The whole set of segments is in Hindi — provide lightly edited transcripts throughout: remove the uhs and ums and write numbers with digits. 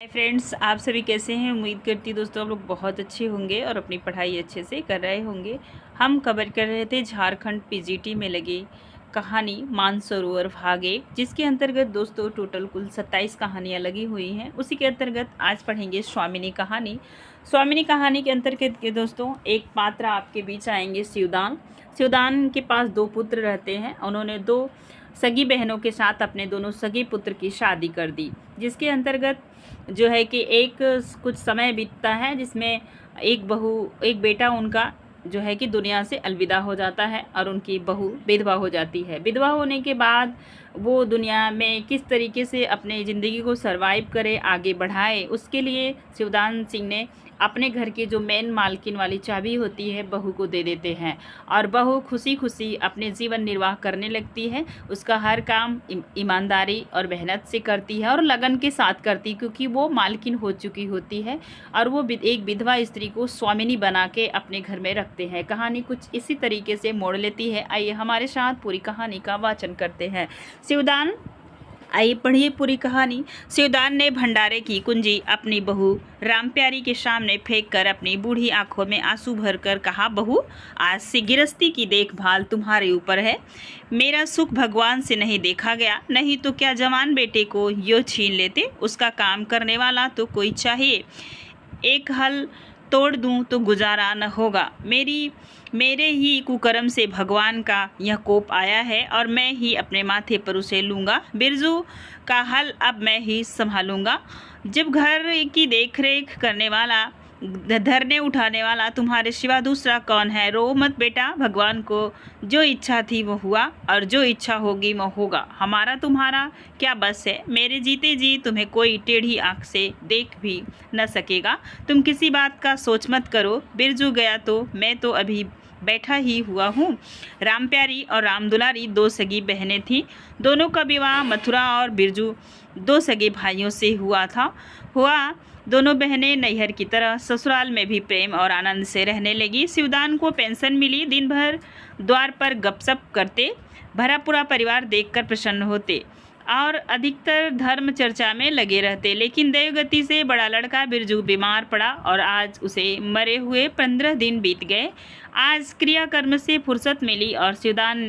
हाय फ्रेंड्स, आप सभी कैसे हैं। उम्मीद करती दोस्तों आप लोग बहुत अच्छे होंगे और अपनी पढ़ाई अच्छे से कर रहे होंगे। हम कवर कर रहे थे झारखंड पीजीटी में लगी कहानी मानसरोवर भाग 1, जिसके अंतर्गत दोस्तों टोटल कुल 27 कहानियाँ लगी हुई हैं। उसी के अंतर्गत आज पढ़ेंगे स्वामिनी कहानी। स्वामिनी कहानी के अंतर्गत के दोस्तों एक पात्र आपके बीच आएंगे शिवदान। शिवदान के पास 2 पुत्र रहते हैं। उन्होंने 2 सगी बहनों के साथ अपने दोनों सगे पुत्र की शादी कर दी, जिसके अंतर्गत जो है कि एक कुछ समय बीतता है जिसमें एक बेटा उनका जो है कि दुनिया से अलविदा हो जाता है और उनकी बहू विधवा हो जाती है। विधवा होने के बाद वो दुनिया में किस तरीके से अपने ज़िंदगी को सरवाइव करे, आगे बढ़ाए, उसके लिए शिवदान सिंह ने अपने घर की जो मेन मालकिन वाली चाबी होती है बहू को दे देते हैं और बहू खुशी खुशी अपने जीवन निर्वाह करने लगती है। उसका हर काम ईमानदारी और मेहनत से करती है और लगन के साथ करती, क्योंकि वो मालकिन हो चुकी होती है और वो एक विधवा स्त्री को स्वामिनी बना के अपने घर में रखते हैं। कहानी कुछ इसी तरीके से मोड़ लेती है। आइए हमारे साथ पूरी कहानी का वाचन करते हैं। शिवदान, आइए पढ़िए पूरी कहानी। शिवदान ने भंडारे की कुंजी अपनी बहू रामप्यारी के सामने फेंक कर अपनी बूढ़ी आंखों में आंसू भरकर कहा, बहू, आज से गिरस्ती की देखभाल तुम्हारे ऊपर है। मेरा सुख भगवान से नहीं देखा गया, नहीं तो क्या जवान बेटे को यो छीन लेते। उसका काम करने वाला तो कोई चाहिए। एक हल तोड़ दूं तो गुजारा न होगा। मेरे ही कुकर्म से भगवान का यह कोप आया है और मैं ही अपने माथे पर उसे लूँगा। बिरजू का हल अब मैं ही संभालूँगा। जब घर की देखरेख करने वाला, धरने उठाने वाला तुम्हारे सिवा दूसरा कौन है। रो मत बेटा, भगवान को जो इच्छा थी वो हुआ और जो इच्छा होगी वो होगा। हमारा तुम्हारा क्या बस है। मेरे जीते जी तुम्हें कोई टेढ़ी आंख से देख भी न सकेगा। तुम किसी बात का सोच मत करो। बिरजू गया तो मैं तो अभी बैठा ही हुआ हूँ। रामप्यारी और रामदुलारी 2 सगी बहनें थीं। दोनों का विवाह मथुरा और बिरजू 2 सगे भाइयों से हुआ। दोनों बहनें नैहर की तरह ससुराल में भी प्रेम और आनंद से रहने लगी। शिवदान को पेंशन मिली। दिन भर द्वार पर गपशप करते, भरा पूरा परिवार देखकर प्रसन्न होते और अधिकतर धर्म चर्चा में लगे रहते। लेकिन देवगति से बड़ा लड़का बिरजू बीमार पड़ा और आज उसे मरे हुए 15 दिन बीत गए। आज क्रियाकर्म से फुर्सत मिली और शिवदान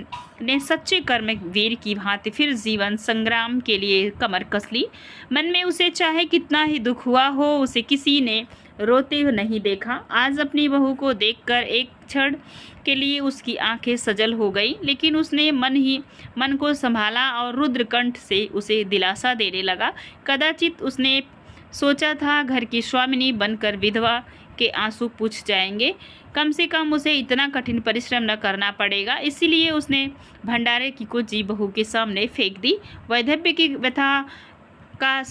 ने सच्चे कर्म वीर की भांति फिर जीवन संग्राम के लिए कमर कस ली। मन में उसे चाहे कितना ही दुख हुआ हो, उसे किसी ने रोते नहीं देखा। आज अपनी बहू को देखकर एक क्षण के लिए उसकी आंखें सजल हो गई, लेकिन उसने मन को संभाला और रुद्रकंठ से उसे दिलासा देने लगा। कदाचित उसने सोचा था घर की स्वामिनी बनकर विधवा के आंसू पूछ जाएंगे। कम से कम उसे इतना कठिन परिश्रम न करना पड़ेगा। इसीलिए उसने भंडारे की कुंजी बहू के सामने फेंक दी। वैधव्य की व्यथा का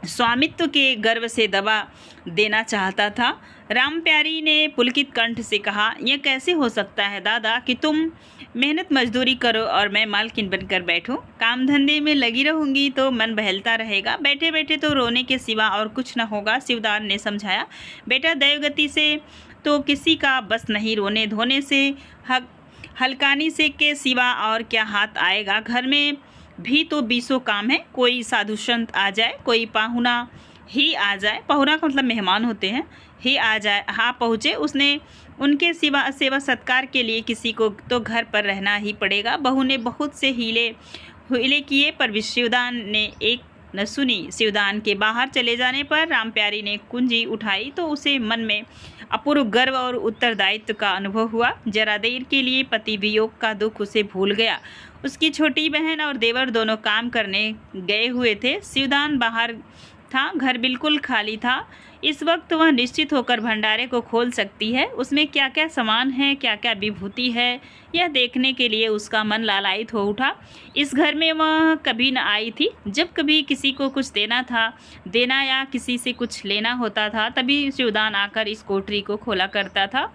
स्वामित्व के गर्व से दबा देना चाहता था। रामप्यारी ने पुलकित कंठ से कहा, यह कैसे हो सकता है दादा कि तुम मेहनत मजदूरी करो और मैं मालकिन बनकर बैठूं। काम धंधे में लगी रहूंगी तो मन बहलता रहेगा, बैठे बैठे तो रोने के सिवा और कुछ न होगा। शिवदान ने समझाया, बेटा, दैवगति से तो किसी का बस नहीं। रोने धोने से, हलकानी से के सिवा और क्या हाथ आएगा। घर में भी तो 20 काम है। कोई साधु संत आ जाए, कोई पाहुना ही आ जाए, पाहुना का मतलब मेहमान होते हैं, ही आ जाए, हाँ पहुँचे, उसने उनके सेवा सत्कार के लिए किसी को तो घर पर रहना ही पड़ेगा। बहू ने बहुत से हीले किए पर शिवदान ने एक न सुनी। शिवदान के बाहर चले जाने पर रामप्यारी ने कुंजी उठाई तो उसे मन में अपूर्व गर्व और उत्तरदायित्व का अनुभव हुआ। जरा देर के लिए पति वियोग का दुख उसे भूल गया। उसकी छोटी बहन और देवर दोनों काम करने गए हुए थे। शिवदान बाहर था, घर बिल्कुल खाली था। इस वक्त वह निश्चित होकर भंडारे को खोल सकती है। उसमें क्या क्या सामान है, क्या क्या विभूति है, यह देखने के लिए उसका मन लालायित हो उठा। इस घर में वह कभी न आई थी। जब कभी किसी को कुछ देना या किसी से कुछ लेना होता था, तभी शिवदान आकर इस कोठरी को खोला करता था।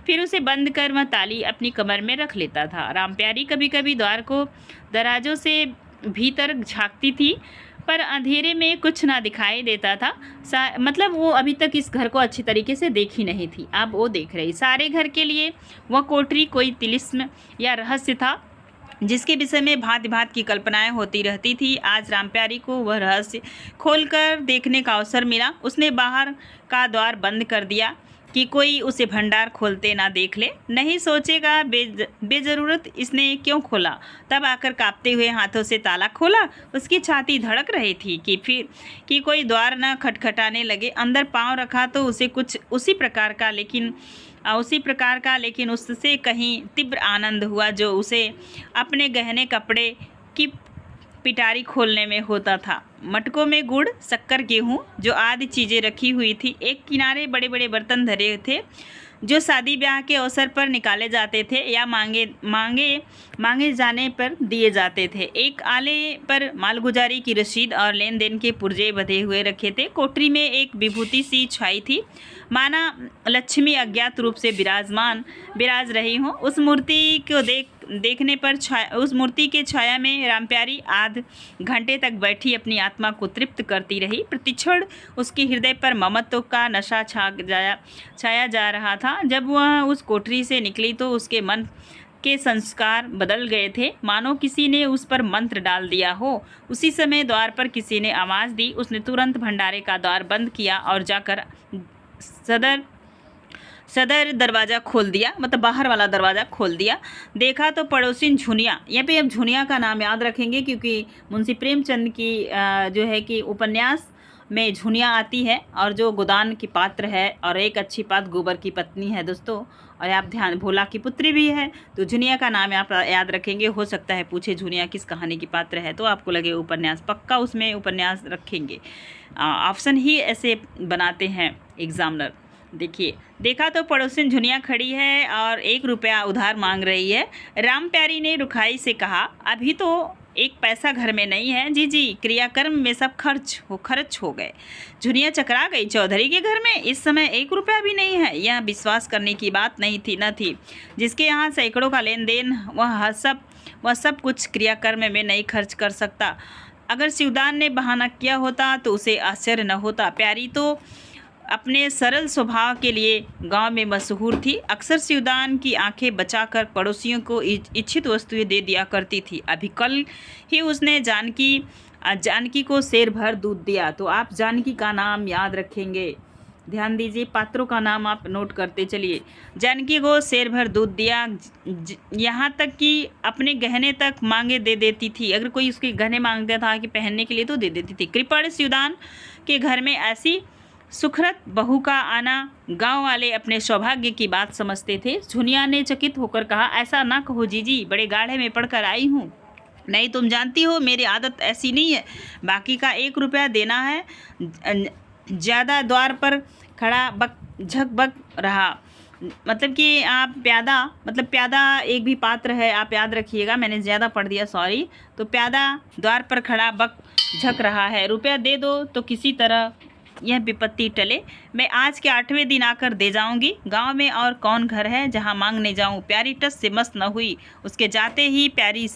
फिर उसे बंद कर वह ताली अपनी कमर में रख लेता था। रामप्यारी कभी कभी द्वार को दराजों से भीतर झांकती थी, पर अंधेरे में कुछ ना दिखाई देता था। मतलब वो अभी तक इस घर को अच्छी तरीके से देखी नहीं थी, अब वो देख रही। सारे घर के लिए वह कोठरी कोई तिलिस्म या रहस्य था। जिसके विषय में भांति भांति की कल्पनाएं होती रहती थी। आज रामप्यारी को वह रहस्य खोलकर देखने का अवसर मिला। उसने बाहर का द्वार बंद कर दिया कि कोई उसे भंडार खोलते ना देख ले, नहीं सोचेगा बेजरूरत इसने क्यों खोला। तब आकर कांपते हुए हाथों से ताला खोला। उसकी छाती धड़क रही थी कि कोई द्वार न खटखटाने लगे। अंदर पांव रखा तो उसे कुछ उसी प्रकार का लेकिन उससे कहीं तीव्र आनंद हुआ जो उसे अपने गहने कपड़े की पिटारी खोलने में होता था। मटकों में गुड़, शक्कर, गेहूँ जो आदि चीज़ें रखी हुई थी। एक किनारे बड़े बड़े बर्तन धरे थे जो शादी ब्याह के अवसर पर निकाले जाते थे या मांगे जाने पर दिए जाते थे। एक आले पर मालगुजारी की रसीद और लेन देन के पुर्जे बंधे हुए रखे थे। कोठरी में एक विभूति सी छाई थी, माना लक्ष्मी अज्ञात रूप से विराज रही हो। उस मूर्ति को देखने पर उस मूर्ति के छाया में रामप्यारी आध घंटे तक बैठी अपनी आत्मा को तृप्त करती रही। प्रतिक्षण उसके हृदय पर ममत्व का नशा छाया जा रहा था। जब वह उस कोठरी से निकली तो उसके मन के संस्कार बदल गए थे, मानो किसी ने उस पर मंत्र डाल दिया हो। उसी समय द्वार पर किसी ने आवाज़ दी। उसने तुरंत भंडारे का द्वार बंद किया और जाकर सदर दरवाज़ा खोल दिया, मतलब बाहर वाला दरवाज़ा खोल दिया। देखा तो पड़ोसिन झुनिया, यहाँ पे अब झुनिया का नाम याद रखेंगे क्योंकि मुंशी प्रेमचंद की जो है कि उपन्यास में झुनिया आती है और जो गोदान की पात्र है और एक अच्छी बात गोबर की पत्नी है दोस्तों, और आप ध्यान भोला की पुत्री भी है, तो झुनिया का नाम आप याद रखेंगे। हो सकता है पूछे झुनिया किस कहानी की पात्र है, तो आपको लगे उपन्यास, पक्का उसमें उपन्यास रखेंगे। ऑप्शन ही ऐसे बनाते हैं एग्जामिनर। देखिए, देखा तो पड़ोसिन झुनिया खड़ी है और 1 रुपया उधार मांग रही है। रामप्यारी ने रुखाई से कहा, अभी तो 1 पैसा घर में नहीं है। जी, क्रियाकर्म में सब खर्च हो गए। झुनिया चकरा गई। चौधरी के घर में इस समय 1 रुपया भी नहीं है। यह विश्वास करने की बात न थी। जिसके यहाँ सैकड़ों का लेन देन, वह सब कुछ क्रियाकर्म में नहीं खर्च कर सकता। अगर शिवदान ने बहाना किया होता तो उसे आश्चर्य न होता। प्यारी तो अपने सरल स्वभाव के लिए गांव में मशहूर थी। अक्सर शिवदान की आंखें बचाकर पड़ोसियों को इच्छित वस्तुएं दे दिया करती थी। अभी कल ही उसने जानकी को शेर भर दूध दिया। तो आप जानकी का नाम याद रखेंगे, ध्यान दीजिए, पात्रों का नाम आप नोट करते चलिए। जानकी को शेर भर दूध दिया, यहाँ तक कि अपने गहने तक मांगे दे देती थी। अगर कोई उसके गहने मांगता था कि पहनने के लिए तो दे देती थी। कृपण शिवदान के घर में ऐसी सुखरत बहू का आना गांव वाले अपने सौभाग्य की बात समझते थे। झुनिया ने चकित होकर कहा, ऐसा ना कहो जीजी, बड़े गाढ़े में पढ़कर आई हूँ। नहीं, तुम जानती हो मेरी आदत ऐसी नहीं है। बाकी का 1 रुपया देना है। ज़्यादा द्वार पर खड़ा झकबक रहा। मतलब कि आप प्यादा एक भी पात्र है, आप याद रखिएगा, मैंने ज़्यादा पढ़ दिया, सॉरी। तो प्यादा द्वार पर खड़ा बक झक रहा है। रुपया दे दो तो किसी तरह यह विपत्ति टले। मैं आज के 8वें दिन आकर दे जाऊंगी। गांव में और कौन घर है जहां मांगने जाऊं। प्यारी टस से मस्त न हुई। उसके जाते ही प्यारी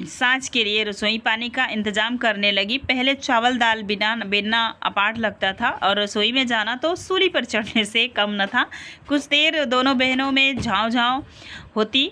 सांझ के लिए रसोई पानी का इंतजाम करने लगी। पहले चावल दाल बेनना अपाट लगता था और रसोई में जाना तो सूली पर चढ़ने से कम न था। कुछ देर दोनों बहनों में झाँव होती,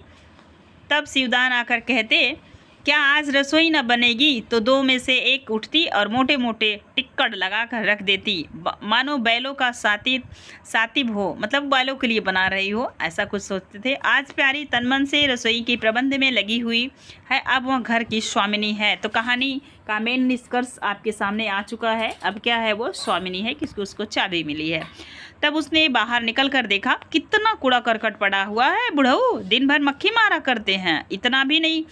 तब शिवदान आकर कहते, क्या आज रसोई न बनेगी? तो 2 में से एक उठती और मोटे मोटे टिक्कड़ लगा कर रख देती, मानो बैलों का सातिब हो, मतलब बैलों के लिए बना रही हो, ऐसा कुछ सोचते थे। आज प्यारी तनमन से रसोई के प्रबंध में लगी हुई है। अब वह घर की स्वामिनी है। तो कहानी का मेन निष्कर्ष आपके सामने आ चुका है। अब क्या है, वो स्वामिनी है, किसको उसको चाबी मिली है। तब उसने बाहर निकल कर देखा, कितना कूड़ा करकट पड़ा हुआ है। बुढ़ऊ दिन भर मक्खी मारा करते हैं, इतना भी नहीं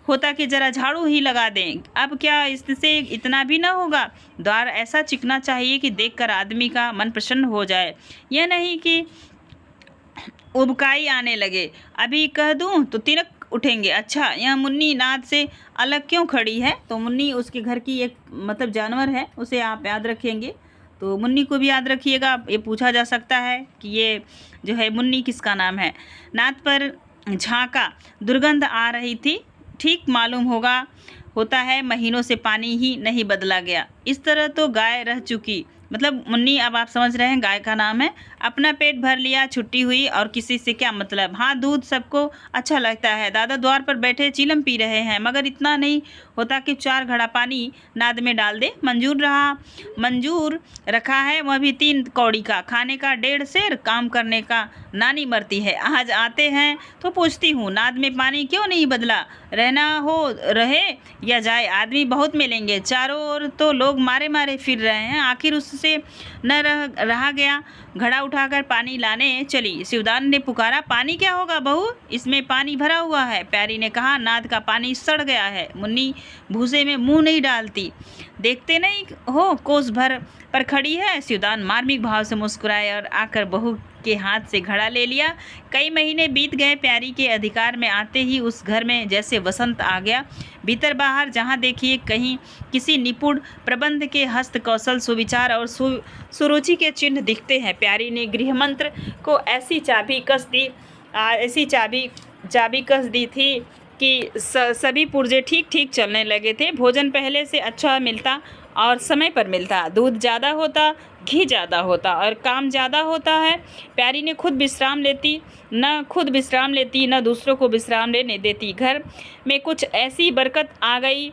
होता कि जरा झाड़ू ही लगा दें। अब क्या इससे इतना भी ना होगा। द्वार ऐसा चिकना चाहिए कि देखकर आदमी का मन प्रसन्न हो जाए, यह नहीं कि उबकाई आने लगे। अभी कह दूं तो तिनक उठेंगे। अच्छा, यह मुन्नी नाद से अलग क्यों खड़ी है? तो मुन्नी उसके घर की एक मतलब जानवर है, उसे आप याद रखेंगे। तो मुन्नी को भी याद रखिएगा। ये पूछा जा सकता है कि ये जो है मुन्नी किसका नाम है। नाद पर झांका, दुर्गंध आ रही थी। ठीक मालूम होता है महीनों से पानी ही नहीं बदला गया। इस तरह तो गाय रह चुकी। मतलब मुन्नी, अब आप समझ रहे हैं गाय का नाम है। अपना पेट भर लिया, छुट्टी हुई, और किसी से क्या मतलब। हाँ, दूध सबको अच्छा लगता है। दादा द्वार पर बैठे चीलम पी रहे हैं, मगर इतना नहीं होता कि 4 घड़ा पानी नाद में डाल दे। मंजूर रखा है, वह भी 3 कौड़ी का। खाने का 1.5 सेर, काम करने का नानी मरती है। आज आते हैं तो पूछती हूँ, नाद में पानी क्यों नहीं बदला। रहना हो रहे या जाए, आदमी बहुत मिलेंगे। चारों ओर तो लोग मारे मारे फिर रहे हैं। आखिर उससे न रहा गया, घड़ा उठाकर पानी लाने चली। शिवदान ने पुकारा, पानी क्या होगा बहू, इसमें पानी भरा हुआ है। प्यारी ने कहा, नाद का पानी सड़ गया है। मुन्नी भूसे में मुंह नहीं डालती। देखते नहीं हो कोस भर पर खड़ी है। शिवदान मार्मिक भाव से मुस्कुराए और आकर बहू के हाथ से घड़ा ले लिया। कई महीने बीत गए। प्यारी के अधिकार में आते ही उस घर में जैसे वसंत आ गया। भीतर बाहर जहाँ देखिए कहीं किसी निपुण प्रबंध के हस्त कौशल, सुविचार और सुरुचि के चिन्ह दिखते हैं। प्यारी ने गृह मंत्र को ऐसी चाबी कस दी थी कि सभी पुर्जे ठीक ठीक चलने लगे थे। भोजन पहले से अच्छा मिलता और समय पर मिलता। दूध ज़्यादा होता, घी ज़्यादा होता और काम ज़्यादा होता है। प्यारी ने खुद विश्राम लेती, न दूसरों को विश्राम लेने देती। घर में कुछ ऐसी बरकत आ गई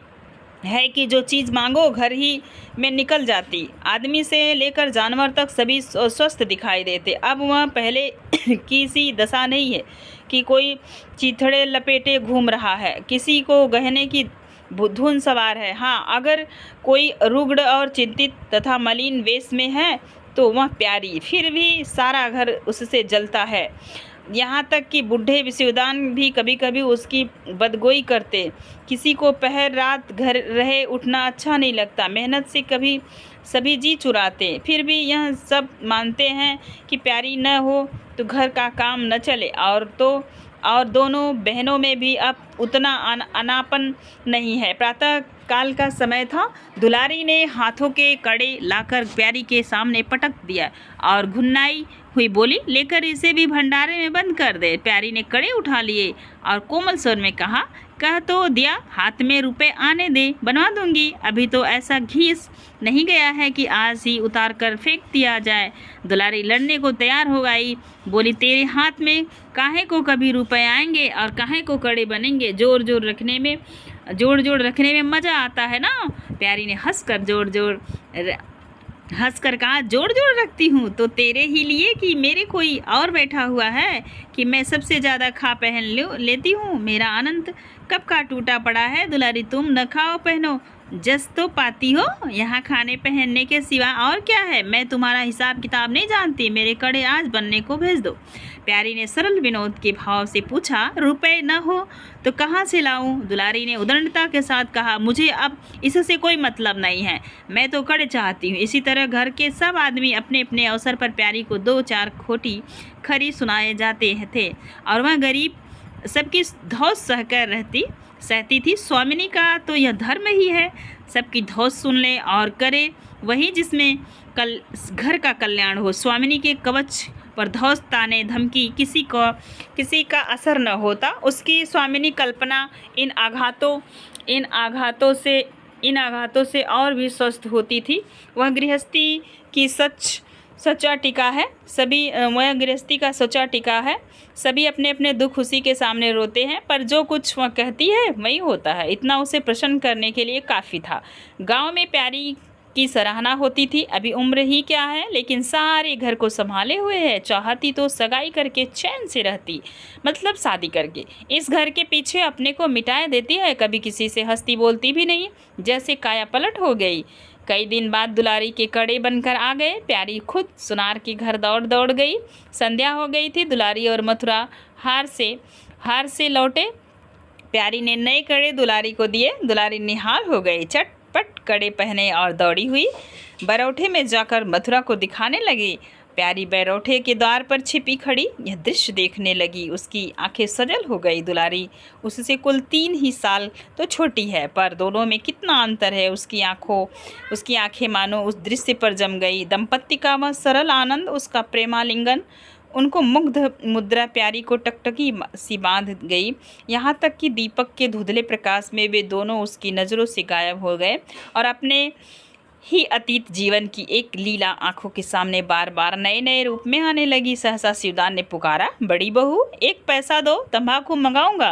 है कि जो चीज़ मांगो घर ही में निकल जाती। आदमी से लेकर जानवर तक सभी स्वस्थ दिखाई देते। अब वह पहले की सी दशा नहीं है कि कोई चीथड़े लपेटे घूम रहा है, किसी को गहने की धुन सवार है। हाँ, अगर कोई रुग्ण और चिंतित तथा मलिन वेश में है तो वह प्यारी। फिर भी सारा घर उससे जलता है। यहाँ तक कि बूढ़े विश्वदान भी कभी कभी उसकी बदगोई करते। किसी को पहर रात घर रहे उठना अच्छा नहीं लगता। मेहनत से कभी सभी जी चुराते। फिर भी यह सब मानते हैं कि प्यारी न हो तो घर का काम न चले। और दोनों बहनों में भी अब उतना अनापन नहीं है। प्रातः काल का समय था। दुलारी ने हाथों के कड़े लाकर प्यारी के सामने पटक दिया और घुन्नाई हुई बोली, लेकर इसे भी भंडारे में बंद कर दे। प्यारी ने कड़े उठा लिए और कोमल स्वर में कहा, कह तो दिया, हाथ में रुपए आने दे, बनवा दूंगी। अभी तो ऐसा घीस नहीं गया है कि आज ही उतार कर फेंक दिया जाए। दुलारी लड़ने को तैयार हो गई, बोली, तेरे हाथ में काहे को कभी रुपए आएंगे और काहे को कड़े बनेंगे। जोड़ जोड़ रखने में मज़ा आता है ना। प्यारी ने हंसकर कहा, जोड़ रखती हूँ तो तेरे ही लिए कि मेरे कोई और बैठा हुआ है कि मैं सबसे ज़्यादा खा पहन लेती हूँ। मेरा अनंत कब का टूटा पड़ा है। दुलारी, तुम न खाओ पहनो, जस तो पाती हो। यहाँ खाने पहनने के सिवा और क्या है। मैं तुम्हारा हिसाब किताब नहीं जानती। मेरे कड़े आज बनने को भेज दो। प्यारी ने सरल विनोद के भाव से पूछा, रुपए न हो तो कहाँ से लाऊं। दुलारी ने उदंडता के साथ कहा, मुझे अब इससे कोई मतलब नहीं है। मैं तो कड़े चाहती हूँ। इसी तरह घर के सब आदमी अपने अपने अवसर पर प्यारी को 2-4 खोटी खरी सुनाए जाते थे और वह गरीब सबकी धौस सहकर सहती थी। स्वामिनी का तो यह धर्म ही है, सबकी धौस सुन ले और करे वही जिसमें घर का कल्याण हो। स्वामिनी के कवच पर धौस, ताने, धमकी किसी का असर न होता। उसकी स्वामिनी कल्पना इन आघातों से और भी स्वस्थ होती थी। वह गृहस्थी की सच्चा टीका है। सभी अपने अपने दुख उसी के सामने रोते हैं, पर जो कुछ वह कहती है वही होता है। इतना उसे प्रसन्न करने के लिए काफ़ी था। गांव में प्यारी की सराहना होती थी। अभी उम्र ही क्या है, लेकिन सारे घर को संभाले हुए है। चाहती तो सगाई करके चैन से रहती, मतलब शादी करके। इस घर के पीछे अपने को मिटाए देती है। कभी किसी से हंसती बोलती भी नहीं, जैसे काया पलट हो गई। कई दिन बाद दुलारी के कड़े बनकर आ गए। प्यारी खुद सुनार के घर दौड़ गई। संध्या हो गई थी। दुलारी और मथुरा हार से लौटे। प्यारी ने नए कड़े दुलारी को दिए। दुलारी निहाल हो गई, चटपट कड़े पहने और दौड़ी हुई बरौठे में जाकर मथुरा को दिखाने लगी। प्यारी बैरौठे के द्वार पर छिपी खड़ी यह दृश्य देखने लगी। उसकी आंखें सजल हो गई। दुलारी उससे कुल 3 ही साल तो छोटी है, पर दोनों में कितना अंतर है। उसकी आंखें मानो उस दृश्य पर जम गई। दंपत्ति का वह सरल आनंद, उसका प्रेमालिंगन, उनको मुग्ध मुद्रा प्यारी को टकटकी सी बांध गई। यहाँ तक कि दीपक के धुंधले प्रकाश में वे दोनों उसकी नज़रों से गायब हो गए और अपने ही अतीत जीवन की एक लीला आंखों के सामने बार बार नए नए रूप में आने लगी। सहसा शिवदान ने पुकारा, बड़ी बहू 1 पैसा दो, तंबाकू मंगाऊंगा।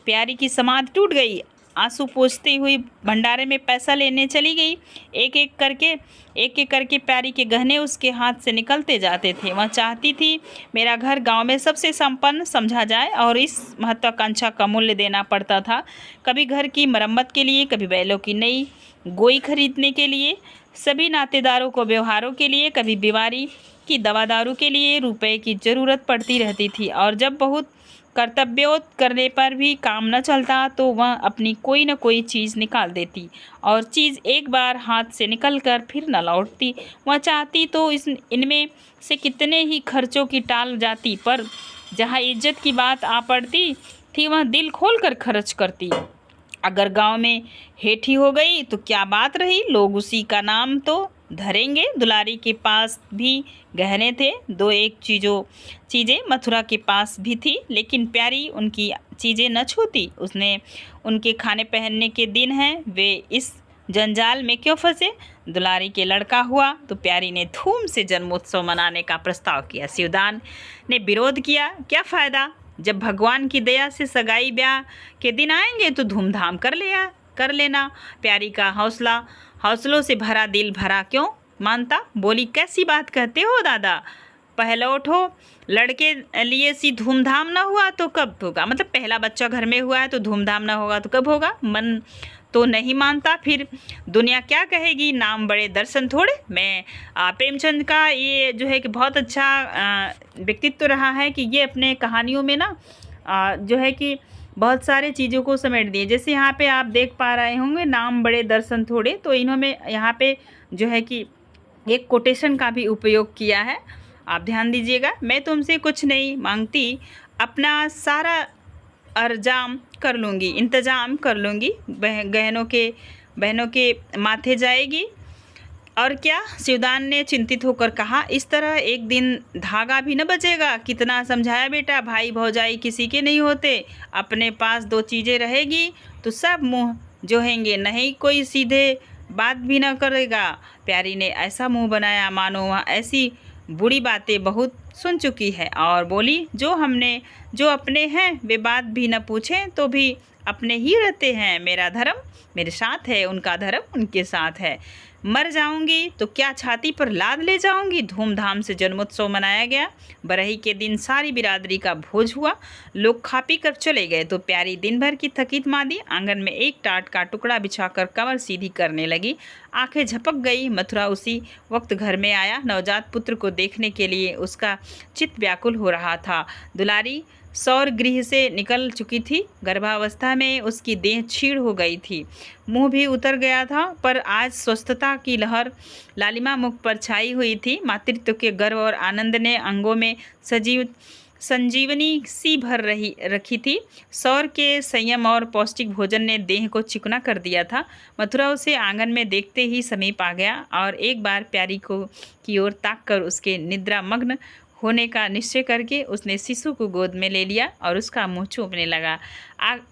प्यारी की समाध टूट गई। आंसू पोंछती हुई भंडारे में पैसा लेने चली गई। एक एक करके प्यारी के गहने उसके हाथ से निकलते जाते थे। वह चाहती थी मेरा घर गांव में सबसे संपन्न समझा जाए, और इस महत्वाकांक्षा का मूल्य देना पड़ता था। कभी घर की मरम्मत के लिए, कभी बैलों की नई गोई खरीदने के लिए, सभी नातेदारों को व्यवहारों के लिए, कभी बीमारी की दवा दारू के लिए रुपए की ज़रूरत पड़ती रहती थी। और जब बहुत कर्तव्योत करने पर भी काम न चलता तो वह अपनी कोई न कोई चीज़ निकाल देती, और चीज़ एक बार हाथ से निकलकर फिर न लौटती। वह चाहती तो इनमें से कितने ही खर्चों की टाल जाती, पर जहाँ इज्जत की बात आ पड़ती थी वह दिल खोल कर खर्च करती। अगर गांव में हेठी हो गई तो क्या बात रही, लोग उसी का नाम तो धरेंगे। दुलारी के पास भी गहने थे, 2-1 चीज़ें मथुरा के पास भी थी, लेकिन प्यारी उनकी चीज़ें न छूती। उसने उनके खाने पहनने के दिन हैं, वे इस जंजाल में क्यों फंसे। दुलारी के लड़का हुआ तो प्यारी ने धूम से जन्मोत्सव मनाने का प्रस्ताव किया। शिवदान ने विरोध किया, क्या फ़ायदा, जब भगवान की दया से सगाई ब्याह के दिन आएंगे तो धूमधाम कर लेना। प्यारी का हौसलों से भरा दिल भरा क्यों मानता। बोली, कैसी बात कहते हो दादा, पहलौठ हो, लड़के लिए सी धूमधाम ना हुआ तो कब होगा। मतलब पहला बच्चा घर में हुआ है तो धूमधाम ना होगा तो कब होगा। मन तो नहीं मानता, फिर दुनिया क्या कहेगी। नाम बड़े दर्शन थोड़े। मैं प्रेमचंद का ये जो है कि बहुत अच्छा व्यक्तित्व रहा है कि ये अपने कहानियों में ना जो है कि बहुत सारे चीज़ों को समेट दिए। जैसे यहाँ पे आप देख पा रहे होंगे, नाम बड़े दर्शन थोड़े, तो इन्होंने यहाँ पे जो है कि एक कोटेशन का भी उपयोग किया है, आप ध्यान दीजिएगा। मैं तुमसे कुछ नहीं मांगती, अपना सारा इंतजाम कर लूँगी, बहनों के माथे जाएगी। और क्या, शिवदान ने चिंतित होकर कहा, इस तरह एक दिन धागा भी न बचेगा। कितना समझाया बेटा, भाई भौजाई किसी के नहीं होते, अपने पास 2 चीज़ें रहेगी तो सब मुँह जोहेंगे, नहीं कोई सीधे बात भी न करेगा। प्यारी ने ऐसा मुँह बनाया मानो वह ऐसी बुरी बातें बहुत सुन चुकी है, और बोली, जो अपने हैं वे बात भी न पूछें तो भी अपने ही रहते हैं। मेरा धर्म मेरे साथ है, उनका धर्म उनके साथ है। मर जाऊंगी तो क्या छाती पर लाद ले जाऊंगी। धूमधाम से जन्मोत्सव मनाया गया। बरही के दिन सारी बिरादरी का भोज हुआ, लोग खा पी कर चले गए तो प्यारी दिन भर की थकित मादी आंगन में एक टाट का टुकड़ा बिछाकर कमर सीधी करने लगी। आंखें झपक गई। मथुरा उसी वक्त घर में आया। नवजात पुत्र को देखने के लिए उसका चित्त व्याकुल हो रहा था। दुलारी सौर गृह से निकल चुकी थी। गर्भावस्था में उसकी देह क्षीण हो गई थी, मुंह भी उतर गया था, पर आज स्वस्थता की लहर लालिमा मुख पर छाई हुई थी। मातृत्व के गर्व और आनंद ने अंगों में संजीवनी सी रखी थी। सौर के संयम और पौष्टिक भोजन ने देह को चिकना कर दिया था। मथुरा उसे आंगन में देखते ही समीप आ गया और एक बार प्यारी की ओर ताककर उसके निद्रा मग्न होने का निश्चय करके उसने शिशु को गोद में ले लिया और उसका मुंह चूमने लगा।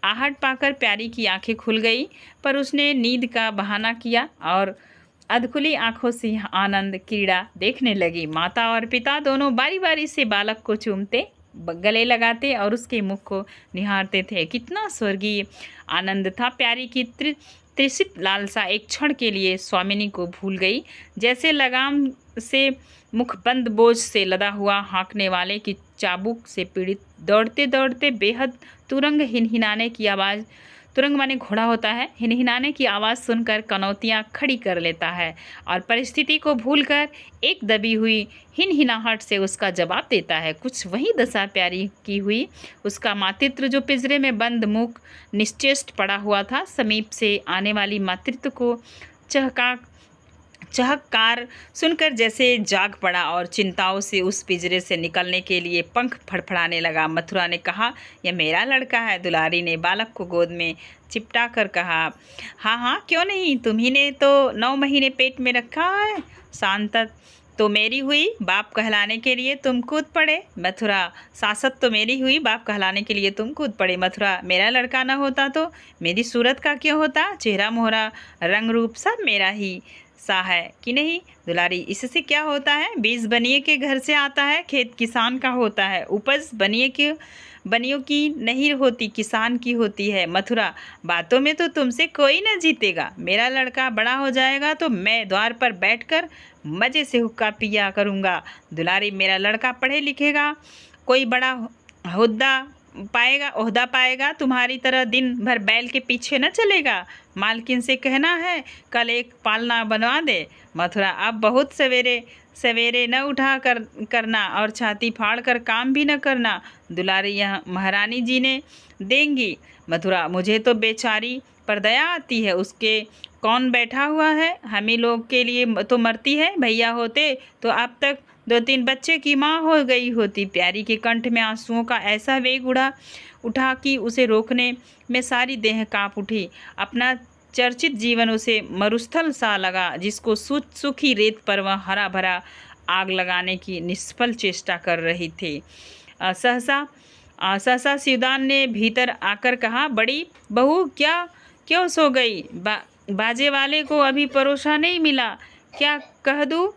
आहट पाकर प्यारी की आंखें खुल गई, पर उसने नींद का बहाना किया और अधखुली आंखों से आनंद क्रीड़ा देखने लगी। माता और पिता दोनों बारी बारी से बालक को चूमते, गले लगाते और उसके मुख को निहारते थे। कितना स्वर्गीय आनंद था। प्यारी की तृषित लालसा एक क्षण के लिए स्वामिनी को भूल गई। जैसे लगाम से मुखबंद बोझ से लदा हुआ हाँकने वाले की चाबुक से पीड़ित दौड़ते दौड़ते बेहद तुरंग हिनहिनाने की आवाज़, तुरंग माने घोड़ा होता है, हिनहिनाने की आवाज़ सुनकर कनौतियाँ खड़ी कर लेता है और परिस्थिति को भूलकर एक दबी हुई हिनहिनाहट से उसका जवाब देता है। कुछ वही दशा प्यारी की हुई। उसका मातृत्व जो पिंजरे में बंद मुख निश्चेष्ट पड़ा हुआ था, समीप से आने वाली मातृत्व को चहकार सुनकर जैसे जाग पड़ा और चिंताओं से उस पिंजरे से निकलने के लिए पंख फड़फड़ाने लगा। मथुरा ने कहा, यह मेरा लड़का है। दुलारी ने बालक को गोद में चिपटा कर कहा, हाँ हाँ क्यों नहीं, तुम्ही ने तो 9 महीने पेट में रखा है। सांसत तो मेरी हुई, बाप कहलाने के लिए तुम कूद पड़े। मथुरा, सासत तो मेरी हुई, बाप कहलाने के लिए तुम कूद पड़े। मथुरा, मेरा लड़का न होता तो मेरी सूरत का क्यों होता, चेहरा मोहरा रंग रूप सब मेरा ही। सा है कि नहीं दुलारी। इससे क्या होता है, बीज बनिए के घर से आता है, खेत किसान का होता है, उपज बनियों की नहीं होती, किसान की होती है। मथुरा, बातों में तो तुमसे कोई न जीतेगा। मेरा लड़का बड़ा हो जाएगा तो मैं द्वार पर बैठकर मज़े से हुक्का पिया करूँगा। दुलारी, मेरा लड़का पढ़े लिखेगा, कोई बड़ा ओहदा पाएगा, तुम्हारी तरह दिन भर बैल के पीछे न चलेगा। मालकिन से कहना है कल एक पालना बनवा दे। मथुरा, अब बहुत सवेरे सवेरे न उठा करना और छाती फाड़ कर काम भी न करना। दुलारी, यह महारानी जी ने देंगी। मथुरा, मुझे तो बेचारी पर दया आती है, उसके कौन बैठा हुआ है, हम ही लोग के लिए तो मरती है। भैया होते तो अब तक 2-3 बच्चे की माँ हो गई होती। प्यारी के कंठ में आंसुओं का ऐसा वेग उठा कि उसे रोकने में सारी देह कांप उठी। अपना चर्चित जीवन उसे मरुस्थल सा लगा, जिसको सूखी रेत पर वह हरा भरा आग लगाने की निष्फल चेष्टा कर रही थी। सहसा शिवदान ने भीतर आकर कहा, बड़ी बहू क्यों सो गई? बाजे वाले को अभी परोसा नहीं मिला, क्या कह दूँ?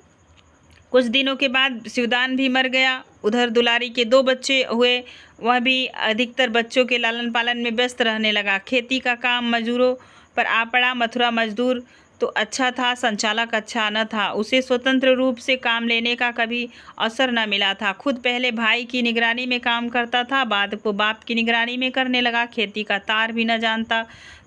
कुछ दिनों के बाद शिवदान भी मर गया। उधर दुलारी के 2 बच्चे हुए, वह भी अधिकतर बच्चों के लालन पालन में व्यस्त रहने लगा। खेती का काम मजदूरों पर आ पड़ा। मथुरा मजदूर तो अच्छा था, संचालक अच्छा न था। उसे स्वतंत्र रूप से काम लेने का कभी अवसर न मिला था। खुद पहले भाई की निगरानी में काम करता था, बाद को बाप की निगरानी में करने लगा। खेती का तार भी न जानता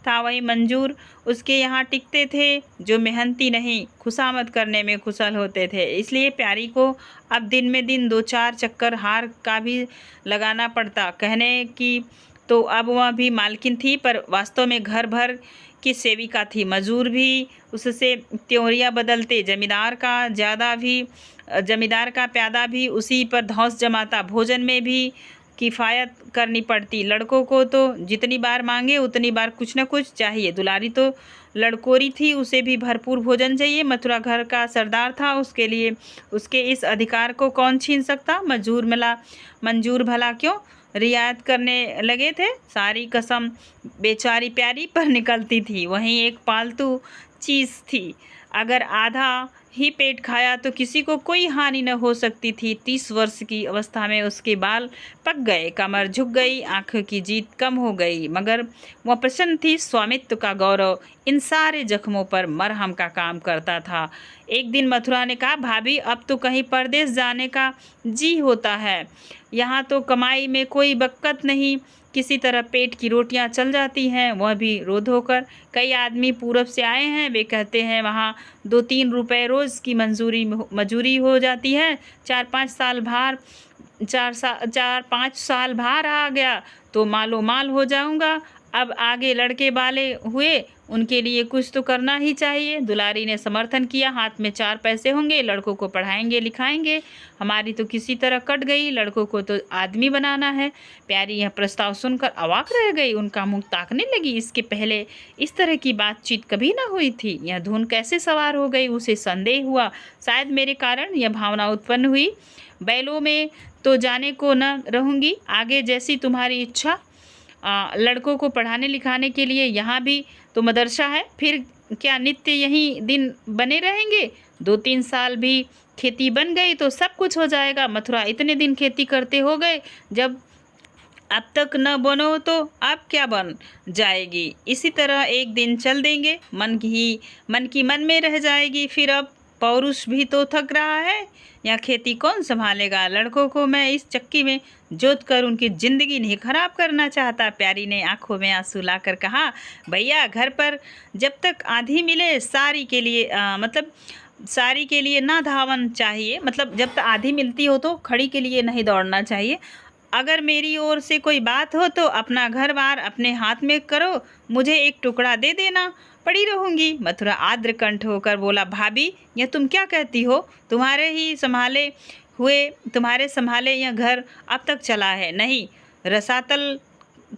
था। वही मंजूर उसके यहाँ टिकते थे, जो मेहनती नहीं, खुशामद करने में कुशल होते थे। इसलिए प्यारी को अब दिन में दिन 2-4 चक्कर हार का भी लगाना पड़ता। कहने की तो अब वह भी मालकिन थी, पर वास्तव में घर भर की सेविका थी। मजदूर भी उससे त्योरियां बदलते। जमींदार का प्यादा भी उसी पर धौंस जमाता। भोजन में भी किफ़ायत करनी पड़ती। लड़कों को तो जितनी बार मांगे उतनी बार कुछ न कुछ चाहिए। दुलारी तो लड़कोरी थी, उसे भी भरपूर भोजन चाहिए। मथुरा घर का सरदार था, उसके लिए उसके इस अधिकार को कौन छीन सकता। मंजूर भला क्यों रियायत करने लगे थे। सारी कसम बेचारी प्यारी पर निकलती थी। वहीं एक पालतू चीज़ थी, अगर आधा ही पेट खाया तो किसी को कोई हानि न हो सकती थी। 30 वर्ष की अवस्था में उसके बाल पक गए, कमर झुक गई, आंखों की जीत कम हो गई, मगर वह प्रसन्न थी। स्वामित्व का गौरव इन सारे जख्मों पर मरहम का काम करता था। एक दिन मथुरा ने कहा, भाभी अब तो कहीं परदेश जाने का जी होता है। यहाँ तो कमाई में कोई बक्कत नहीं, किसी तरह पेट की रोटियां चल जाती हैं, वह भी रो धोकर। कई आदमी पूरब से आए हैं, वे कहते हैं वहाँ 2-3 रुपए रोज़ की मजूरी हो जाती है। 4-5 साल बाहर आ गया तो मालो माल हो जाऊंगा। अब आगे लड़के वाले हुए, उनके लिए कुछ तो करना ही चाहिए। दुलारी ने समर्थन किया, हाथ में 4 पैसे होंगे, लड़कों को पढ़ाएंगे लिखाएंगे, हमारी तो किसी तरह कट गई, लड़कों को तो आदमी बनाना है। प्यारी यह प्रस्ताव सुनकर अवाक रह गई, उनका मुंह ताकने लगी। इसके पहले इस तरह की बातचीत कभी न हुई थी। यह धुन कैसे सवार हो गई, उसे संदेह हुआ, शायद मेरे कारण यह भावना उत्पन्न हुई। बैलों में तो जाने को न रहूँगी, आगे जैसी तुम्हारी इच्छा। लड़कों को पढ़ाने लिखाने के लिए यहाँ भी तो मदरसा है, फिर क्या नित्य यहीं दिन बने रहेंगे? 2-3 साल भी खेती बन गई तो सब कुछ हो जाएगा। मथुरा, इतने दिन खेती करते हो गए, जब अब तक न बनो तो अब क्या बन जाएगी? इसी तरह एक दिन चल देंगे, मन की मन में रह जाएगी। फिर अब पौरुष भी तो थक रहा है, या खेती कौन संभालेगा? लड़कों को मैं इस चक्की में जोत कर उनकी ज़िंदगी नहीं खराब करना चाहता। प्यारी ने आंखों में आंसू लाकर कहा, भैया घर पर जब तक आधी मिले सारी के लिए ना धावन चाहिए। मतलब जब तक आधी मिलती हो तो खड़ी के लिए नहीं दौड़ना चाहिए। अगर मेरी ओर से कोई बात हो तो अपना घर बार अपने हाथ में करो, मुझे एक टुकड़ा दे देना, पड़ी रहूंगी। मथुरा आर्द्र कंठ होकर बोला, भाभी यह तुम क्या कहती हो? तुम्हारे संभाले यह घर अब तक चला है नहीं, रसातल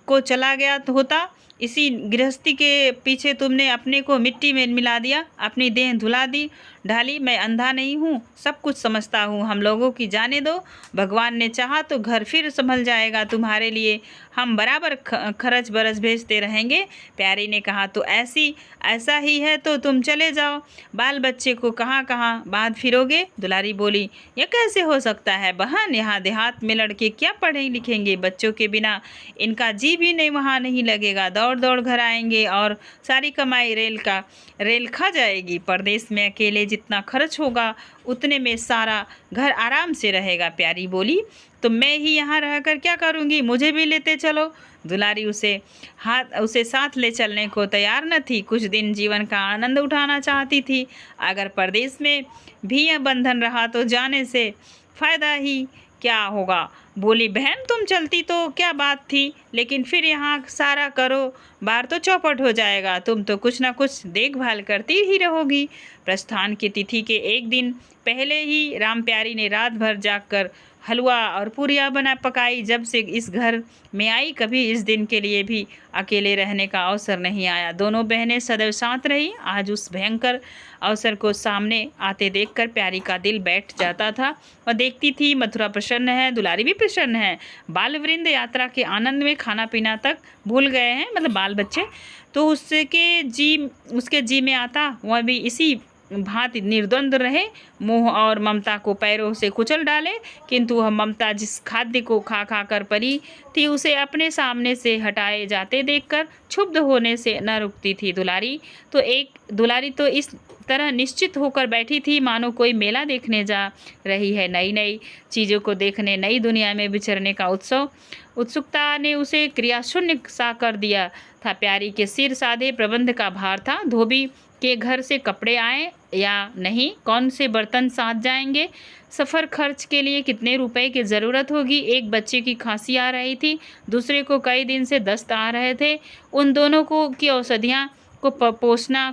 को चला गया तो होता। इसी गृहस्थी के पीछे तुमने अपने को मिट्टी में मिला दिया, अपनी देह धुला दी, ढाली, मैं अंधा नहीं हूँ, सब कुछ समझता हूँ, हम लोगों की जाने दो, भगवान ने चाहा तो घर फिर संभल जाएगा तुम्हारे लिए, हम बराबर खर्च बरस भेजते रहेंगे। प्यारी ने कहा तो ऐसा ही है तो तुम चले जाओ, बाल बच्चे को कहाँ कहाँ बांध फिरोगे। दुलारी बोली, यह कैसे हो सकता है बहन, यहाँ देहात में लड़के क्या पढ़े लिखेंगे, बच्चों के बिना इनका जी भी नहीं वहाँ नहीं लगेगा, दौड़ दौड़ घर आएंगे और सारी कमाई रेल खा जाएगी। परदेश में अकेले जितना खर्च होगा उतने में सारा घर आराम से रहेगा। प्यारी बोली, तो मैं ही यहाँ रहकर क्या करूँगी, मुझे भी लेते चलो। दुलारी उसे साथ ले चलने को तैयार न थी, कुछ दिन जीवन का आनंद उठाना चाहती थी। अगर परदेश में भी यह बंधन रहा तो जाने से फायदा ही क्या होगा। बोली, बहन तुम चलती तो क्या बात थी, लेकिन फिर यहाँ सारा करो बार तो चौपट हो जाएगा, तुम तो कुछ ना कुछ देखभाल करती ही रहोगी। प्रस्थान की तिथि के एक दिन पहले ही राम प्यारी ने रात भर जागकर हलवा और पूरियाँ पकाई। जब से इस घर में आई कभी इस दिन के लिए भी अकेले रहने का अवसर नहीं आया। दोनों बहनें सदैव साथ रही। आज उस भयंकर अवसर को सामने आते देखकर प्यारी का दिल बैठ जाता था। और देखती थी मथुरा प्रसन्न है, दुलारी भी प्रसन्न है, बाल वृंद यात्रा के आनंद में खाना पीना तक भूल गए हैं, मतलब बाल बच्चे। तो उसके जी में आता वह भी इसी भांति निर्द्वंद रहे, मोह और ममता को पैरों से कुचल डाले। किंतु वह ममता जिस खाद्य को खा खा कर परी थी, उसे अपने सामने से हटाए जाते देखकर क्षुब्ध होने से न रुकती थी। दुलारी तो इस तरह निश्चित होकर बैठी थी मानो कोई मेला देखने जा रही है, नई नई चीज़ों को देखने, नई दुनिया में विचरने का उत्सुकता ने उसे क्रियाशून्य सा कर दिया था। प्यारी के सिर साधे प्रबंध का भार था, धोबी के घर से कपड़े आए या नहीं, कौन से बर्तन साथ जाएंगे, सफ़र खर्च के लिए कितने रुपए की ज़रूरत होगी। एक बच्चे की खांसी आ रही थी, दूसरे को कई दिन से दस्त आ रहे थे, उन दोनों को की औषधियाँ को पीसना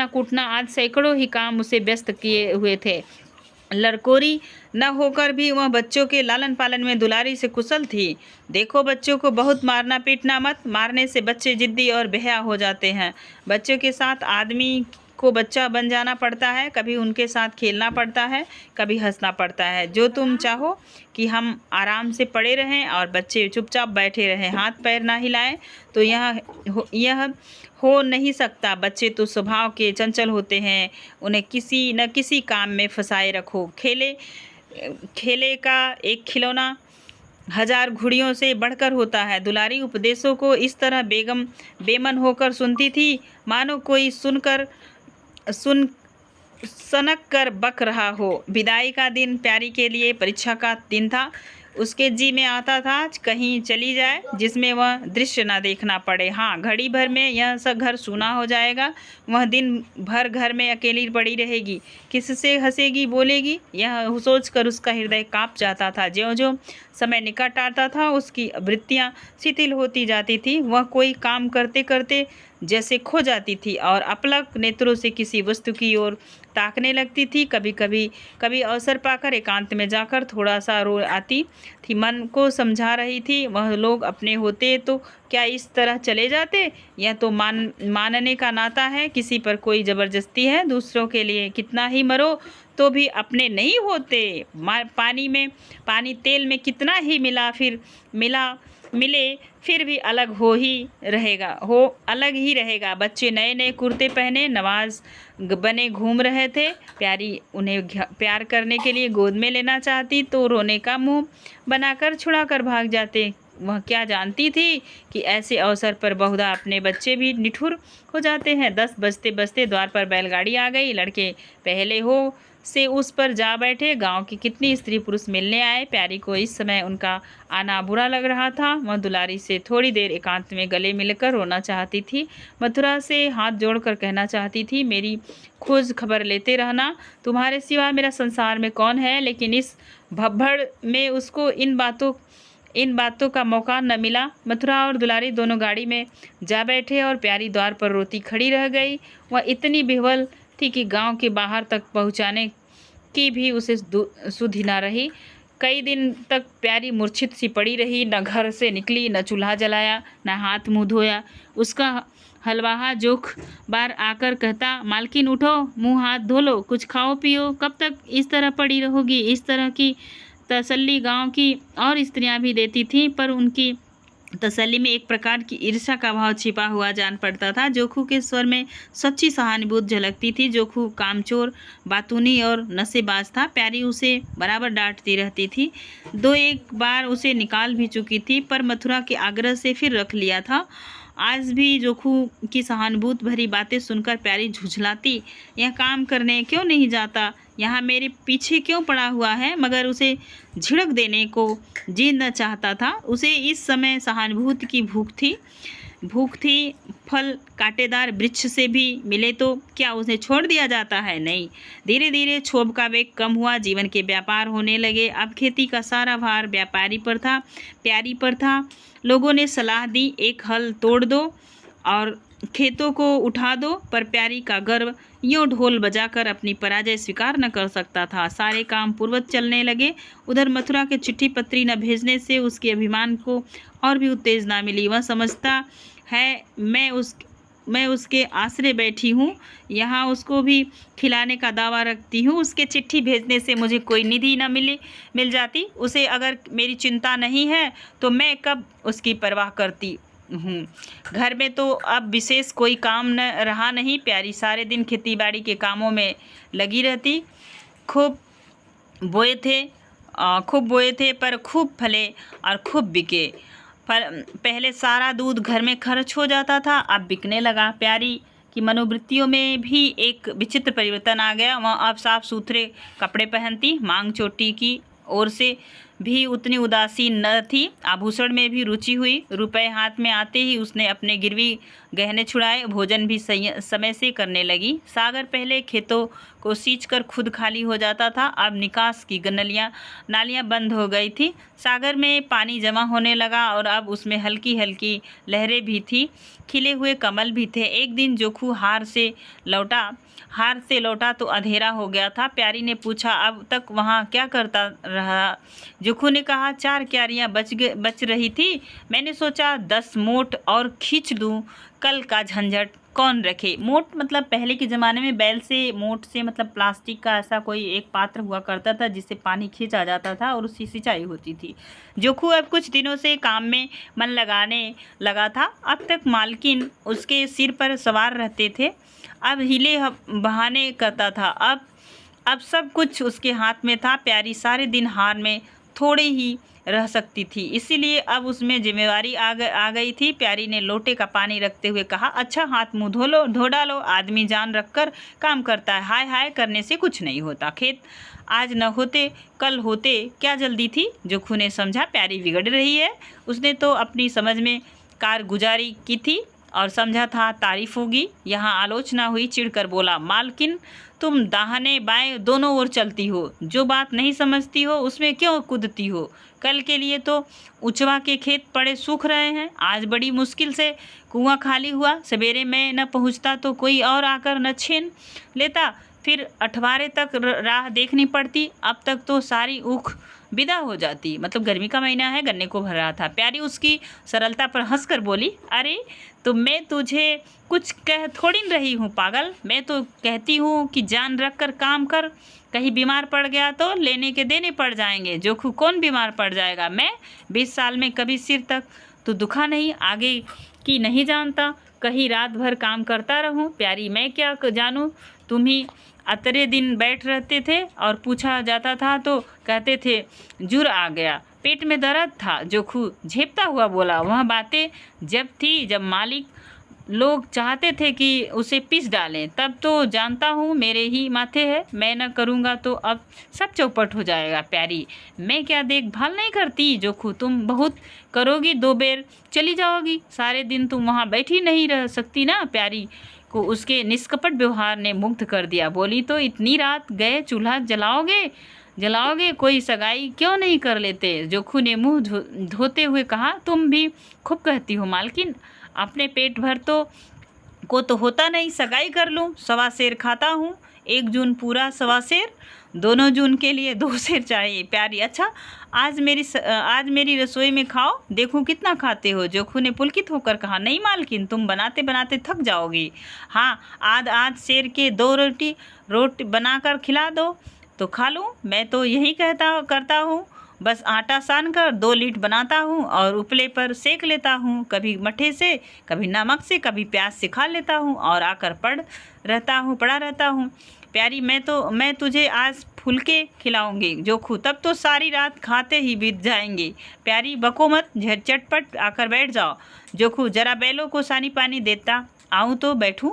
कूटना आदि सैकड़ों ही काम उसे व्यस्त किए हुए थे। लड़कोरी न होकर भी वह बच्चों के लालन पालन में दुलारी से कुशल थी। देखो बच्चों को बहुत मारना पीटना मत, मारने से बच्चे जिद्दी और बेहया हो जाते हैं। बच्चों के साथ आदमी को बच्चा बन जाना पड़ता है, कभी उनके साथ खेलना पड़ता है, कभी हंसना पड़ता है। जो तुम चाहो कि हम आराम से पड़े रहें और बच्चे चुपचाप बैठे रहें, हाथ पैर ना हिलाएं, तो यह हो नहीं सकता। बच्चे तो स्वभाव के चंचल होते हैं, उन्हें किसी न किसी काम में फंसाए रखो। खेले का एक खिलौना 1000 घुड़ियों से बढ़कर होता है। दुलारी उपदेशों को इस तरह बेमन होकर सुनती थी मानो कोई सनक कर बक रहा हो। विदाई का दिन प्यारी के लिए परीक्षा का दिन था। उसके जी में आता था कहीं चली जाए जिसमें वह दृश्य ना देखना पड़े। हाँ, घड़ी भर में यह सब घर सूना हो जाएगा। वह दिन भर घर में अकेली पड़ी रहेगी, किससे हंसेगी बोलेगी, यह सोचकर उसका हृदय कांप जाता था। ज्यों-ज्यों समय निकट आता था उसकी वृत्तियाँ शिथिल होती जाती थी। वह कोई काम करते करते जैसे खो जाती थी और अपलक नेत्रों से किसी वस्तु की ओर ताकने लगती थी। कभी अवसर पाकर एकांत में जाकर थोड़ा सा रो आती थी। मन को समझा रही थी, वह लोग अपने होते तो क्या इस तरह चले जाते। यह तो मानने का नाता है, किसी पर कोई ज़बरदस्ती है। दूसरों के लिए कितना ही मरो तो भी अपने नहीं होते। पानी तेल में कितना ही मिले फिर भी अलग ही रहेगा। बच्चे नए नए कुर्ते पहने नवाज बने घूम रहे थे। प्यारी उन्हें प्यार करने के लिए गोद में लेना चाहती तो रोने का मुंह बनाकर छुड़ाकर भाग जाते। वह क्या जानती थी कि ऐसे अवसर पर बहुधा अपने बच्चे भी निठुर हो जाते हैं। 10 बजते बजते द्वार पर बैलगाड़ी आ गई। लड़के पहले हो से उस पर जा बैठे। गांव की कितनी स्त्री पुरुष मिलने आए। प्यारी को इस समय उनका आना बुरा लग रहा था। वह दुलारी से थोड़ी देर एकांत में गले मिलकर रोना चाहती थी। मथुरा से हाथ जोड़कर कहना चाहती थी, मेरी खोज खबर लेते रहना, तुम्हारे सिवा मेरा संसार में कौन है। लेकिन इस भब्बड़ में उसको इन बातों का मौका न मिला। मथुरा और दुलारी दोनों गाड़ी में जा बैठे और प्यारी द्वार पर रोती खड़ी रह गई। वह इतनी विह्वल थी कि गांव के बाहर तक पहुंचाने की भी उसे सुधि न रही। कई दिन तक प्यारी मूर्छित सी पड़ी रही, न घर से निकली, न चूल्हा जलाया, न हाथ मुंह धोया। उसका हलवाहा जोख बार आकर कहता, मालकिन उठो, मुंह हाथ धो लो, कुछ खाओ पियो, कब तक इस तरह पड़ी रहोगी। इस तरह की तसल्ली गांव की और स्त्रियां भी देती थीं, पर उनकी तसल्ली में एक प्रकार की ईर्ष्या का भाव छिपा हुआ जान पड़ता था। जोखू के स्वर में सच्ची सहानुभूति झलकती थी। जोखू कामचोर, बातूनी और नशेबाज था। प्यारी उसे बराबर डांटती रहती थी, दो एक बार उसे निकाल भी चुकी थी, पर मथुरा के आग्रह से फिर रख लिया था। आज भी जोखू की सहानुभूति भरी बातें सुनकर प्यारी झुझलाती, यह काम करने क्यों नहीं जाता, यहाँ मेरे पीछे क्यों पड़ा हुआ है, मगर उसे झिड़क देने को जी न चाहता था। उसे इस समय सहानुभूति की भूख थी। फल कांटेदार वृक्ष से भी मिले तो क्या उसे छोड़ दिया जाता है? नहीं। धीरे धीरे क्षोभ का वेग कम हुआ, जीवन के व्यापार होने लगे। अब खेती का सारा भार व्यापारी पर था, प्यारी पर था। लोगों ने सलाह दी, एक हल तोड़ दो और खेतों को उठा दो, पर प्यारी का गर्व यूं ढोल बजाकर अपनी पराजय स्वीकार न कर सकता था। सारे काम पूर्ववत चलने लगे। उधर मथुरा के चिट्ठी पत्री न भेजने से उसके अभिमान को और भी उत्तेजना मिली। वह समझता है मैं उसके आश्रय बैठी हूँ, यहाँ उसको भी खिलाने का दावा रखती हूँ। उसके चिट्ठी भेजने से मुझे कोई निधि न मिल जाती। उसे अगर मेरी चिंता नहीं है तो मैं कब उसकी परवाह करती हूँ। घर में तो अब विशेष कोई काम न रहा नहीं। प्यारी सारे दिन खेतीबाड़ी के कामों में लगी रहती। खूब बोए थे पर खूब फले और खूब बिके। पहले सारा दूध घर में खर्च हो जाता था, अब बिकने लगा। प्यारी की मनोवृत्तियों में भी एक विचित्र परिवर्तन आ गया। वह अब साफ सुथरे कपड़े पहनती, मांग चोटी की ओर से भी उतनी उदासीन न थी। आभूषण में भी रुचि हुई। रुपए हाथ में आते ही उसने अपने गिरवी गहने छुड़ाए। भोजन भी समय से करने लगी। सागर पहले खेतों को सींचकर खुद खाली हो जाता था, अब निकास की नालियाँ बंद हो गई थी। सागर में पानी जमा होने लगा और अब उसमें हल्की हल्की लहरें भी थी, खिले हुए कमल भी थे। एक दिन जोखू हार से लौटा तो अंधेरा हो गया था। प्यारी ने पूछा, अब तक वहाँ क्या करता रहा? जोखू ने कहा, 4 क्यारियाँ बच रही थी, मैंने सोचा 10 मोट और खींच दूँ, कल का झंझट कौन रखे। मोट मतलब पहले के ज़माने में बैल से, मोट से मतलब प्लास्टिक का ऐसा कोई एक पात्र हुआ करता था जिससे पानी खींचा जाता था और उसकी सिंचाई होती थी। जोखू अब कुछ दिनों से काम में मन लगाने लगा था। अब तक मालकिन उसके सिर पर सवार रहते थे, अब हिले बहाने करता था। अब सब कुछ उसके हाथ में था। प्यारी सारे दिन हार में थोड़े ही रह सकती थी, इसीलिए अब उसमें जिम्मेवारी आ गई थी। प्यारी ने लोटे का पानी रखते हुए कहा, अच्छा हाथ मुंह धो डालो, आदमी जान रखकर काम करता है, हाय हाय करने से कुछ नहीं होता। खेत आज न होते कल होते, क्या जल्दी थी? जोखू ने समझा प्यारी बिगड़ रही है। उसने तो अपनी समझ में कारगुजारी की थी और समझा था तारीफ होगी। यहाँ आलोचना हुई। चिढ़कर बोला, मालकिन तुम दाहिने बाएं दोनों ओर चलती हो, जो बात नहीं समझती हो उसमें क्यों कूदती हो? कल के लिए तो उचवा के खेत पड़े सूख रहे हैं, आज बड़ी मुश्किल से कुआं खाली हुआ। सवेरे मैं न पहुंचता तो कोई और आकर न छीन लेता, फिर 8वारे तक राह देखनी पड़ती। अब तक तो सारी ऊख विदा हो जाती। मतलब गर्मी का महीना है, गन्ने को भर रहा था। प्यारी उसकी सरलता पर हंसकर बोली, अरे तो मैं तुझे कुछ कह थोड़ी न रही हूँ पागल, मैं तो कहती हूँ कि जान रख कर काम कर, कहीं बीमार पड़ गया तो लेने के देने पड़ जाएंगे। जोखू कौन बीमार पड़ जाएगा? मैं 20 साल में कभी सिर तक तो दुखा नहीं, आगे की नहीं जानता, कहीं रात भर काम करता रहूं। प्यारी मैं क्या जानूं, तुम ही अतरे दिन बैठ रहते थे और पूछा जाता था तो कहते थे जुर आ गया, पेट में दर्द था। जोखू झेपता हुआ बोला, वह बातें जब थी जब मालिक लोग चाहते थे कि उसे पीस डालें, तब तो जानता हूँ मेरे ही माथे है, मैं न करूँगा तो अब सब चौपट हो जाएगा। प्यारी मैं क्या देखभाल नहीं करती? जोखू तुम बहुत करोगी, 2 बेर चली जाओगी, सारे दिन तुम वहाँ बैठी नहीं रह सकती ना। प्यारी को उसके निष्कपट व्यवहार ने मुग्ध कर दिया। बोली, तो इतनी रात गए चूल्हा जलाओगे, कोई सगाई क्यों नहीं कर लेते? जोखू ने मुंह धोते हुए कहा, तुम भी खूब कहती हो मालकिन, अपने पेट भर तो होता नहीं, सगाई कर लूं, 1.25 सेर खाता हूँ, 1 जून पूरा 1.25 सेर, 2 जून के लिए 2 सेर चाहिए। प्यारी अच्छा आज मेरी रसोई में खाओ, देखो कितना खाते हो। जोखू ने पुलकित होकर कहा, नहीं मालकिन, तुम बनाते बनाते थक जाओगी। हाँ, आध सेर के 2 रोटी बनाकर खिला दो तो खा लूँ। मैं तो यही करता हूँ, बस आटा सान कर 2 लीट बनाता हूँ और उपले पर सेक लेता हूँ, कभी मट्ठे से, कभी नमक से, कभी प्याज से खा लेता हूँ और आकर पड़ा रहता हूँ। प्यारी मैं तुझे आज फुलके खिलाऊंगी जोखू, तब तो सारी रात खाते ही बीत जाएंगे। प्यारी बको मत, झटपट आकर बैठ जाओ। जोखू जरा बैलों को सानी पानी देता आऊँ तो बैठूं।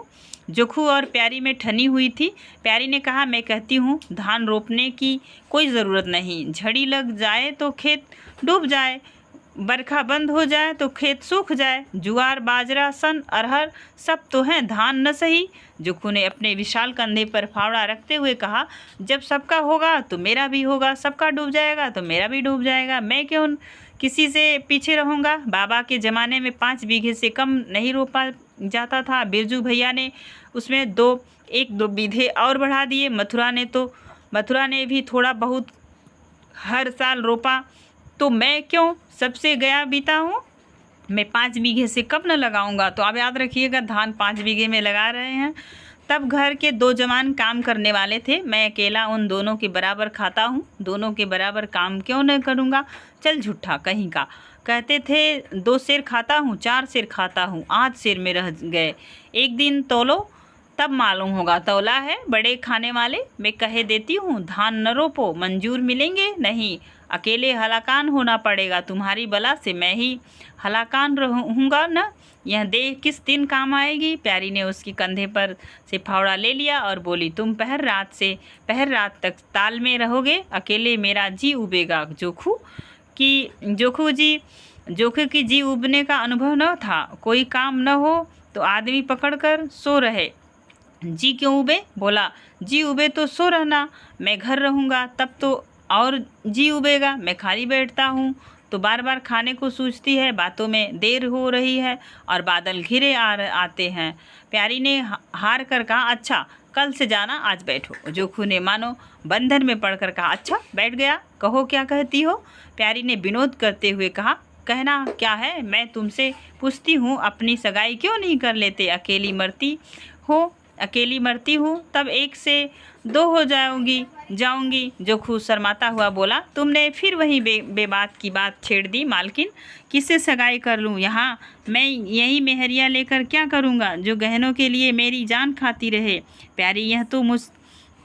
जोखू और प्यारी में ठनी हुई थी। प्यारी ने कहा, मैं कहती हूँ धान रोपने की कोई ज़रूरत नहीं, झड़ी लग जाए तो खेत डूब जाए, बरखा बंद हो जाए तो खेत सूख जाए, जुआर बाजरा सन अरहर सब तो हैं, धान न सही। जोखू ने अपने विशाल कंधे पर फावड़ा रखते हुए कहा, जब सबका होगा तो मेरा भी होगा, सबका डूब जाएगा तो मेरा भी डूब जाएगा, मैं क्यों किसी से पीछे रहूँगा। बाबा के ज़माने में 5 बीघे से कम नहीं रोपा जाता था। बिरजू भैया ने उसमें 1-2 बीघे और बढ़ा दिए। मथुरा ने भी थोड़ा बहुत हर साल रोपा, तो मैं क्यों सबसे गया बीता हूँ। मैं 5 बीघे से कम न लगाऊंगा। तो आप याद रखिएगा, धान 5 बीघे में लगा रहे हैं। तब घर के 2 जवान काम करने वाले थे, मैं अकेला उन दोनों के बराबर खाता हूँ, दोनों के बराबर काम क्यों न करूँगा। चल झूठा कहीं का, कहते थे 2 सेर खाता हूँ, 4 सेर खाता हूँ, 8 सेर में रह गए। एक दिन तौलो तब मालूम होगा, तौला है बड़े खाने वाले। मैं कहे देती हूँ धान न रोपो, मंजूर मिलेंगे नहीं, अकेले हलाकान होना पड़ेगा, तुम्हारी बला से मैं ही हलाकान रहूँगा न, यह देह किस दिन काम आएगी। प्यारी ने उसके कंधे पर से फावड़ा ले लिया और बोली, तुम पहर रात तक ताल में रहोगे, अकेले मेरा जी उबेगा। जोखू की जी उबने का अनुभव न था। कोई काम न हो तो आदमी पकड़कर सो रहे। जी क्यों उबे? बोला, जी उबे तो सो रहना, मैं घर रहूँगा तब तो और जी उबेगा। मैं खाली बैठता हूँ तो बार बार खाने को सूझती है, बातों में देर हो रही है और बादल घिरे आते हैं। प्यारी ने हार कर कहा, अच्छा कल से जाना, आज बैठो। जोखू ने मानो बंधन में पड़कर कहा, अच्छा बैठ गया, कहो क्या कहती हो। प्यारी ने विनोद करते हुए कहा, कहना क्या है, मैं तुमसे पूछती हूँ, अपनी सगाई क्यों नहीं कर लेते। अकेली मरती हूँ तब 1 से 2 हो जाऊंगी। जोखू शर्माता हुआ बोला, तुमने फिर वही बेबात की बात छेड़ दी। मालकिन, किससे सगाई कर लूँ, यहाँ मैं यही मेहरिया लेकर क्या करूँगा जो गहनों के लिए मेरी जान खाती रहे। प्यारी, यह तो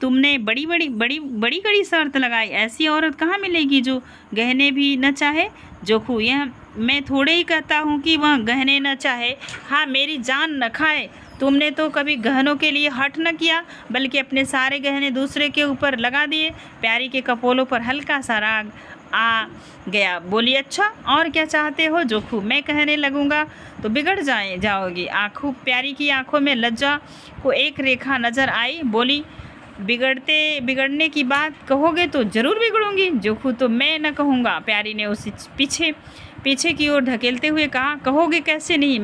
तुमने बड़ी कड़ी शर्त लगाई, ऐसी औरत कहाँ मिलेगी जो गहने भी न चाहे। जोखू, यह मैं थोड़े ही कहता हूँ कि वह गहने न चाहे, हाँ मेरी जान न खाए। तुमने तो कभी गहनों के लिए हट न किया, बल्कि अपने सारे गहने दूसरे के ऊपर लगा दिए। प्यारी के कपोलों पर हल्का सा राग आ गया। बोली, अच्छा और क्या चाहते हो। जोखू, मैं कहने लगूंगा तो बिगड़ जाओगी। प्यारी की आंखों में लज्जा को एक रेखा नजर आई। बोली, बिगड़ने की बात कहोगे तो जरूर बिगड़ूंगी। जोखू, तो मैं न कहूँगा। प्यारी ने उसे पीछे की ओर ढकेलते हुए कहा, कहोगे कैसे नहीं,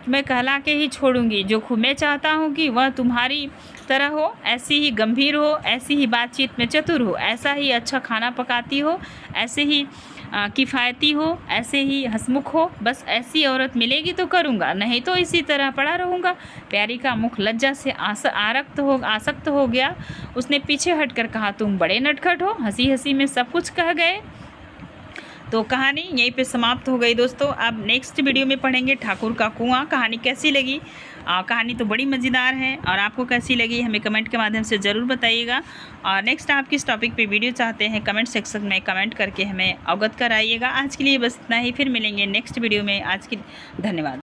मैं कहला के ही छोड़ूंगी। जोखू, मैं चाहता हूँ कि वह तुम्हारी तरह हो, ऐसी ही गंभीर हो, ऐसी ही बातचीत में चतुर हो, ऐसा ही अच्छा खाना पकाती हो, ऐसे ही किफ़ायती हो, ऐसे ही हंसमुख हो। बस ऐसी औरत मिलेगी तो करूँगा, नहीं तो इसी तरह पड़ा रहूँगा। प्यारी का मुख लज्जा से आसक्त हो गया। उसने पीछे हटकर कहा, तुम बड़े नटखट हो, हंसी हंसी में सब कुछ कह गए। तो कहानी यहीं पे समाप्त हो गई दोस्तों। अब नेक्स्ट वीडियो में पढ़ेंगे ठाकुर का कुआं। कहानी कैसी लगी? कहानी तो बड़ी मज़ेदार है, और आपको कैसी लगी हमें कमेंट के माध्यम से ज़रूर बताइएगा। और नेक्स्ट आप किस टॉपिक पे वीडियो चाहते हैं, कमेंट सेक्शन में कमेंट करके हमें अवगत कराइएगा। आज के लिए बस इतना ही, फिर मिलेंगे नेक्स्ट वीडियो में। आज के धन्यवाद।